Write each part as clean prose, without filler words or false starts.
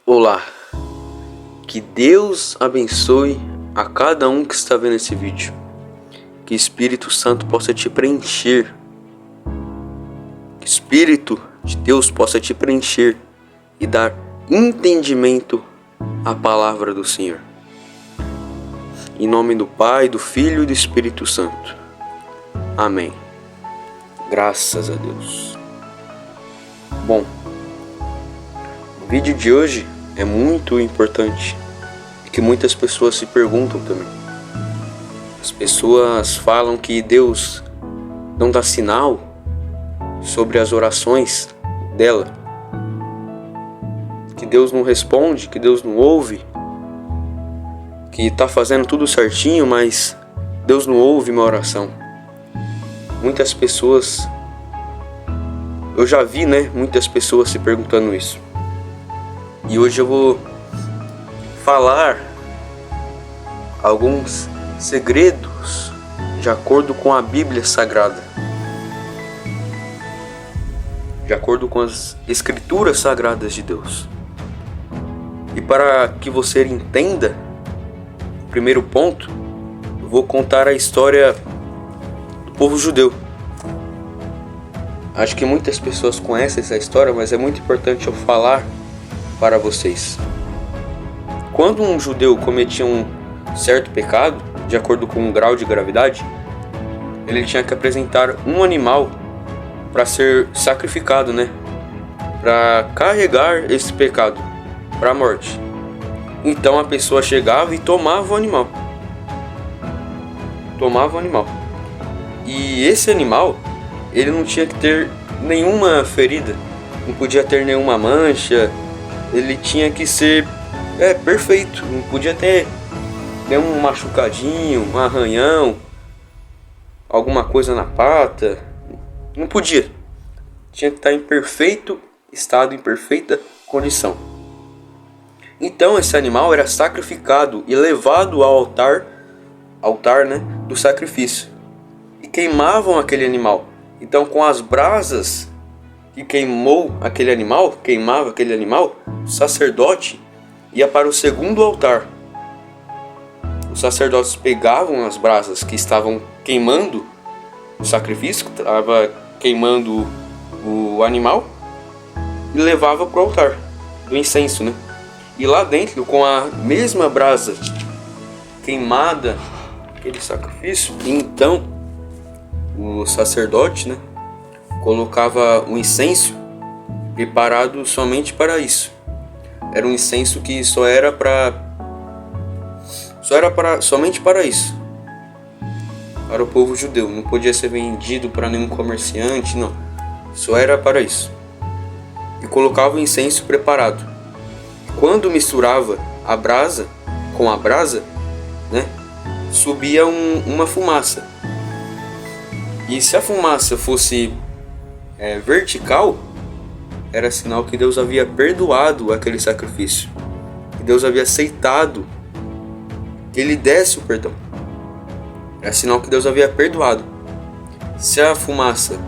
Olá, que Deus abençoe a cada um que está vendo esse vídeo. Que o Espírito Santo possa te preencher. Que o Espírito de Deus possa te preencher e dar entendimento à palavra do Senhor. Em nome do Pai, do Filho e do Espírito Santo. Amém. Graças a Deus. Bom, o vídeo de hoje é muito importante e que muitas pessoas se perguntam também. As pessoas falam que Deus não dá sinal sobre as orações dela, que Deus não responde, que Deus não ouve, que está fazendo tudo certinho, mas Deus não ouve minha oração. Muitas pessoas, eu já vi, muitas pessoas se perguntando isso. E hoje eu vou falar alguns segredos de acordo com a Bíblia Sagrada, de acordo com as Escrituras Sagradas de Deus. E para que você entenda, o primeiro ponto, eu vou contar a história do povo judeu. Acho que muitas pessoas conhecem essa história, mas é muito importante eu falar para vocês. Quando um judeu cometia um certo pecado, de acordo com um grau de gravidade, ele tinha que apresentar um animal para ser sacrificado, para carregar esse pecado para a morte. Então a pessoa chegava e tomava o animal. E esse animal, ele não tinha que ter nenhuma ferida, não podia ter nenhuma mancha. Ele tinha que ser perfeito, não podia ter nenhum machucadinho, um arranhão, alguma coisa na pata, não podia. Tinha que estar em perfeito estado, em perfeita condição. Então esse animal era sacrificado e levado ao altar do sacrifício. E queimavam aquele animal. Então com as brasas que queimava aquele animal, o sacerdote ia para o segundo altar. Os sacerdotes pegavam as brasas que estavam queimando o sacrifício, que estava queimando o animal, e levava para o altar do incenso, E lá dentro, com a mesma brasa queimada, aquele sacrifício, então o sacerdote, colocava um incenso preparado somente para isso. Era um incenso que somente para isso, para o povo judeu. Não podia ser vendido para nenhum comerciante, não. Só era para isso. E colocava o incenso preparado. Quando misturava a brasa com a brasa, subia uma fumaça. E se a fumaça fosse vertical, era sinal que Deus havia perdoado aquele sacrifício, que Deus havia aceitado que ele desse o perdão. Era sinal que Deus havia perdoado. Se a fumaça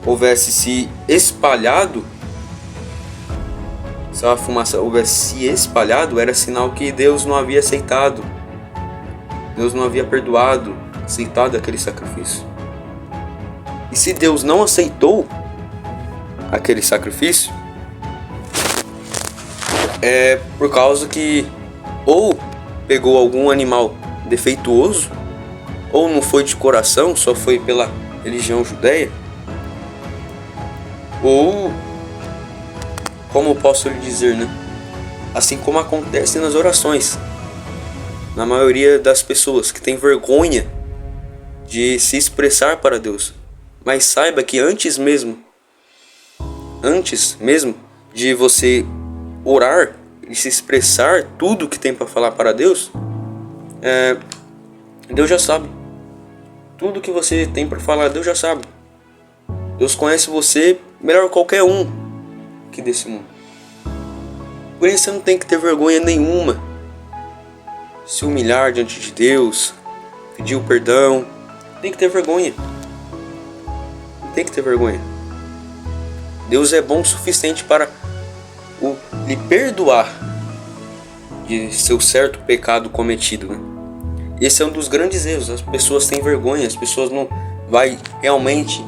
houvesse se espalhado, era sinal que Deus não havia aceitado, Deus não havia perdoado, aceitado aquele sacrifício. E se Deus não aceitou aquele sacrifício, é por causa que ou pegou algum animal defeituoso, ou não foi de coração, só foi pela religião judeia, ou, como posso lhe dizer, assim como acontece nas orações, na maioria das pessoas que tem vergonha de se expressar para Deus. Mas saiba que antes mesmo de você orar e se expressar tudo que tem para falar para Deus, Deus já sabe. Tudo que você tem para falar, Deus já sabe. Deus conhece você melhor que qualquer um aqui desse mundo. Por isso você não tem que ter vergonha nenhuma. Se humilhar diante de Deus, pedir o perdão, tem que ter vergonha. Tem que ter vergonha. Deus é bom o suficiente para o lhe perdoar de seu certo pecado cometido, né? Esse é um dos grandes erros. As pessoas têm vergonha, as pessoas não vai realmente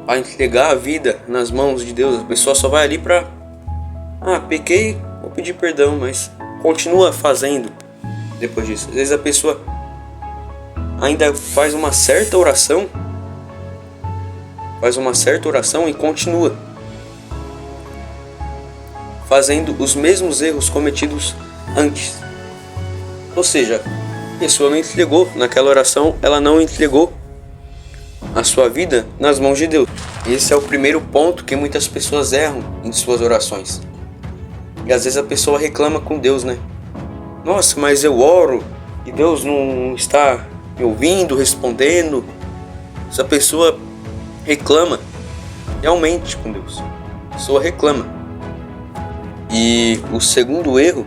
a entregar a vida nas mãos de Deus. A pessoa só vai ali para pequei, vou pedir perdão, mas continua fazendo depois disso. Às vezes a pessoa ainda faz uma certa oração e continua fazendo os mesmos erros cometidos antes. Ou seja, a pessoa não entregou naquela oração, ela não entregou a sua vida nas mãos de Deus. Esse é o primeiro ponto que muitas pessoas erram em suas orações. E às vezes a pessoa reclama com Deus, né? Nossa, mas eu oro e Deus não está me ouvindo, respondendo. Essa pessoa reclama realmente com Deus. A pessoa reclama. E o segundo erro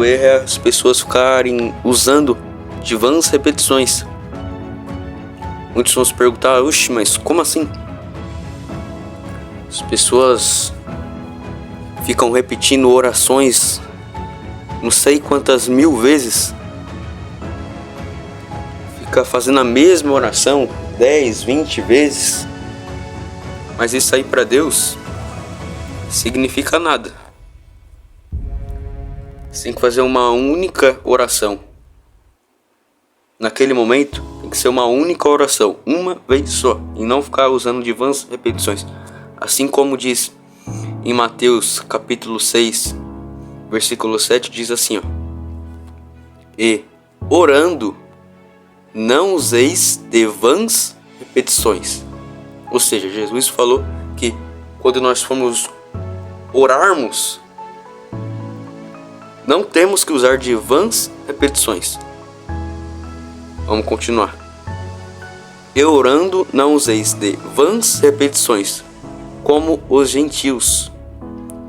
é as pessoas ficarem usando de vãs repetições. Muitos vão se perguntar, oxe, mas como assim? As pessoas ficam repetindo orações não sei quantas mil vezes. Fica fazendo a mesma oração 10, 20 vezes. Mas isso aí para Deus significa nada. Você tem que fazer uma única oração. Naquele momento tem que ser uma única oração, uma vez só, e não ficar usando de vãs repetições. Assim como diz em Mateus capítulo 6, versículo 7, diz assim, e orando não useis de vãs repetições. Ou seja, Jesus falou que quando nós formos orarmos, não temos que usar de vãs repetições. Vamos continuar. E orando não useis de vãs repetições, como os gentios,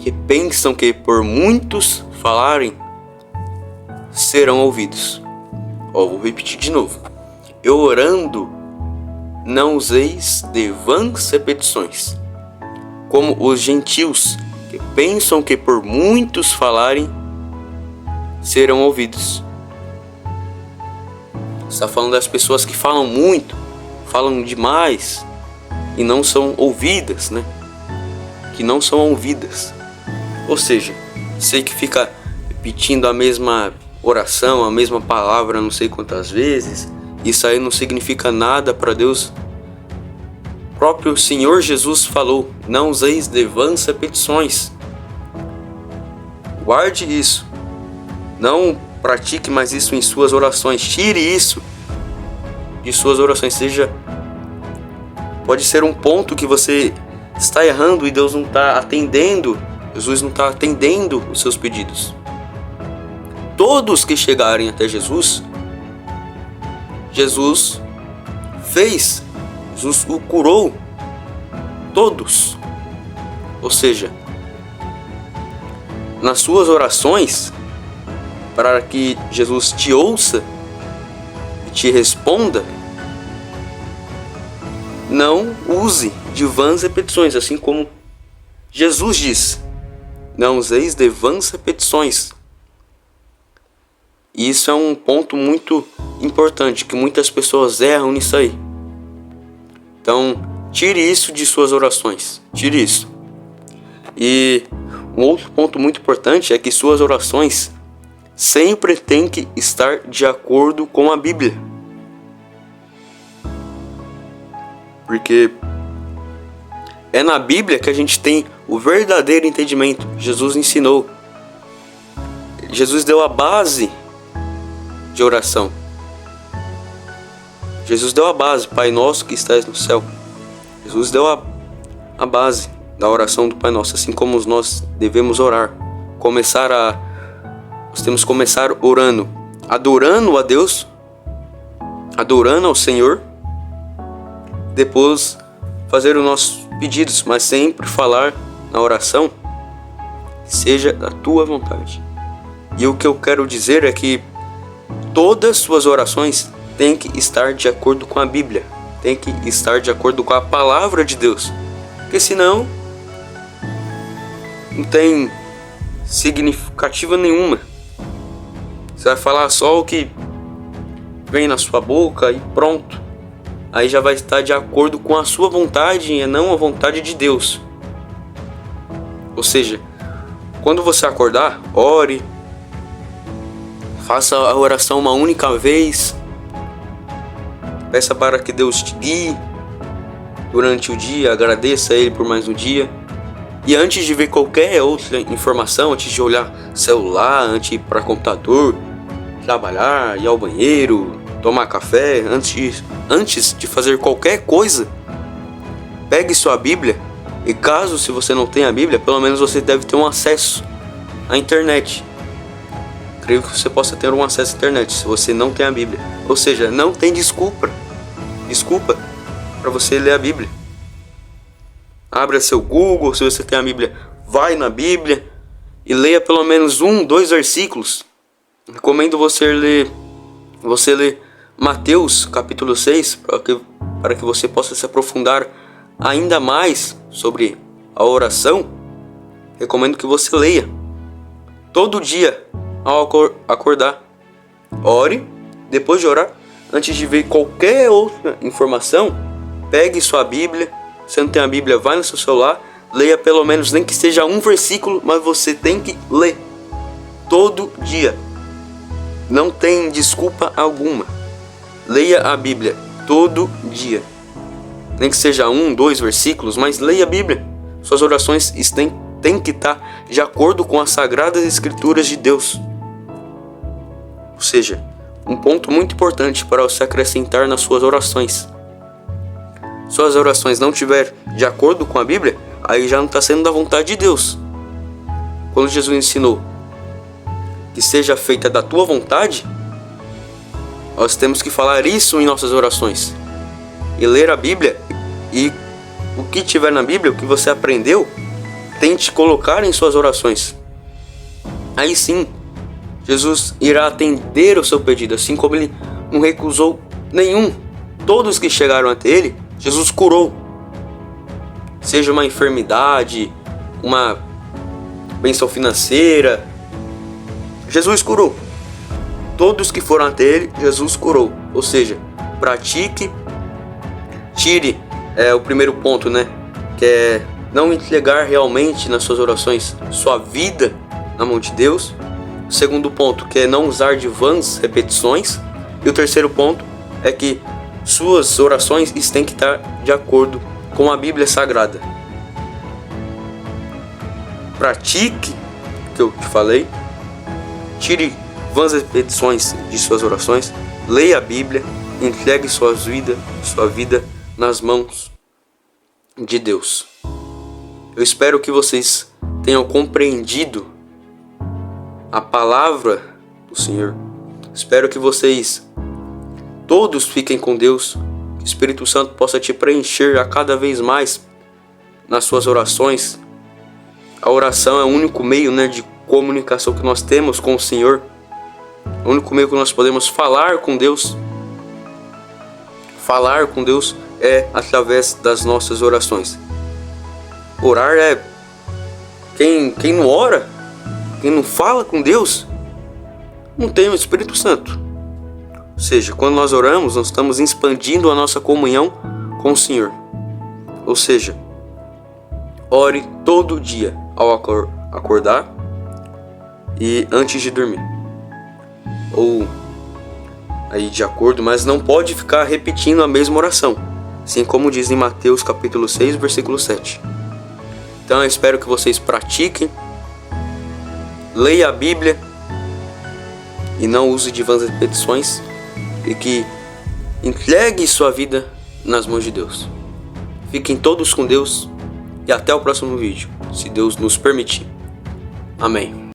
que pensam que por muitos falarem, serão ouvidos. Vou repetir de novo. E orando não useis de vãs repetições, como os gentios, que pensam que por muitos falarem, serão ouvidos. Está falando das pessoas que falam muito, falam demais e não são ouvidas, né? Que não são ouvidas. Ou seja, sei que fica repetindo a mesma oração, a mesma palavra não sei quantas vezes. Isso aí não significa nada para Deus. O próprio Senhor Jesus falou, não useis de vãs repetições. Guarde isso. Não pratique mais isso em suas orações. Tire isso de suas orações. Pode ser um ponto que você está errando e Deus não está atendendo. Jesus não está atendendo os seus pedidos. Todos que chegarem até Jesus, Jesus fez. Jesus o curou. Todos. Ou seja, nas suas orações, para que Jesus te ouça e te responda, não use de vãs repetições, assim como Jesus diz, não useis de vãs repetições. E isso é um ponto muito importante, que muitas pessoas erram nisso aí. Então, tire isso de suas orações, tire isso. E um outro ponto muito importante é que suas orações sempre têm que estar de acordo com a Bíblia. Porque é na Bíblia que a gente tem o verdadeiro entendimento. Jesus ensinou. Jesus deu a base de oração. Jesus deu a base, Pai Nosso que estás no céu. Jesus deu a base da oração do Pai Nosso, assim como nós devemos orar. Nós temos que começar orando, adorando a Deus, adorando ao Senhor, depois fazer os nossos pedidos, mas sempre falar na oração, seja da tua vontade. E o que eu quero dizer é que todas suas orações têm que estar de acordo com a Bíblia, têm que estar de acordo com a palavra de Deus, porque senão não tem significativa nenhuma. Você vai falar só o que vem na sua boca e pronto. Aí já vai estar de acordo com a sua vontade e não a vontade de Deus. Ou seja, quando você acordar, ore, faça a oração uma única vez, peça para que Deus te guie durante o dia, agradeça a Ele por mais um dia. E antes de ver qualquer outra informação, antes de olhar celular, antes de ir para computador, trabalhar, ir ao banheiro, tomar café, antes de fazer qualquer coisa, pegue sua Bíblia. E caso se você não tenha a Bíblia, pelo menos você deve ter um acesso à internet. Creio que você possa ter um acesso à internet se você não tem a Bíblia. Ou seja, não tem desculpa para você ler a Bíblia. Abra seu Google, se você tem a Bíblia, vai na Bíblia e leia pelo menos 2 versículos. Recomendo você ler Mateus capítulo 6 para que você possa se aprofundar ainda mais sobre a oração. Recomendo que você leia todo dia ao acordar. Ore, depois de orar, antes de ver qualquer outra informação, pegue sua Bíblia. Se não tem a Bíblia, vai no seu celular, leia pelo menos, nem que seja 1 versículo, mas você tem que ler todo dia. Não tem desculpa alguma. Leia a Bíblia todo dia. Nem que seja 1, 2 versículos, mas leia a Bíblia. Suas orações têm que estar de acordo com as Sagradas Escrituras de Deus. Ou seja, um ponto muito importante para você acrescentar nas suas orações. Suas orações não estiver de acordo com a Bíblia, aí já não está sendo da vontade de Deus. Quando Jesus ensinou que seja feita da tua vontade, nós temos que falar isso em nossas orações. E ler a Bíblia, e o que tiver na Bíblia, o que você aprendeu, tente colocar em suas orações. Aí sim, Jesus irá atender o seu pedido, assim como Ele não recusou nenhum. Todos que chegaram até Ele, Jesus curou. Seja uma enfermidade, uma bênção financeira, Jesus curou. Todos que foram até Ele, Jesus curou. Ou seja, pratique, tire o primeiro ponto, que é não entregar realmente nas suas orações sua vida na mão de Deus. O segundo ponto, que é não usar de vãs repetições. E o terceiro ponto é que suas orações têm que estar de acordo com a Bíblia Sagrada. Pratique o que eu te falei. Tire vãs repetições de suas orações. Leia a Bíblia. Entregue sua vida nas mãos de Deus. Eu espero que vocês tenham compreendido a palavra do Senhor. Espero que vocês todos fiquem com Deus, que o Espírito Santo possa te preencher a cada vez mais nas suas orações. A oração é o único meio de comunicação que nós temos com o Senhor. É o único meio que nós podemos falar com Deus. Falar com Deus é através das nossas orações. Orar é... Quem não ora, quem não fala com Deus, não tem o Espírito Santo. Ou seja, quando nós oramos, nós estamos expandindo a nossa comunhão com o Senhor. Ou seja, ore todo dia ao acordar e antes de dormir. Ou aí de acordo, mas não pode ficar repetindo a mesma oração, assim como diz em Mateus capítulo 6, versículo 7. Então eu espero que vocês pratiquem, leia a Bíblia e não use de vãs repetições, e que entregue sua vida nas mãos de Deus. Fiquem todos com Deus e até o próximo vídeo, se Deus nos permitir. Amém.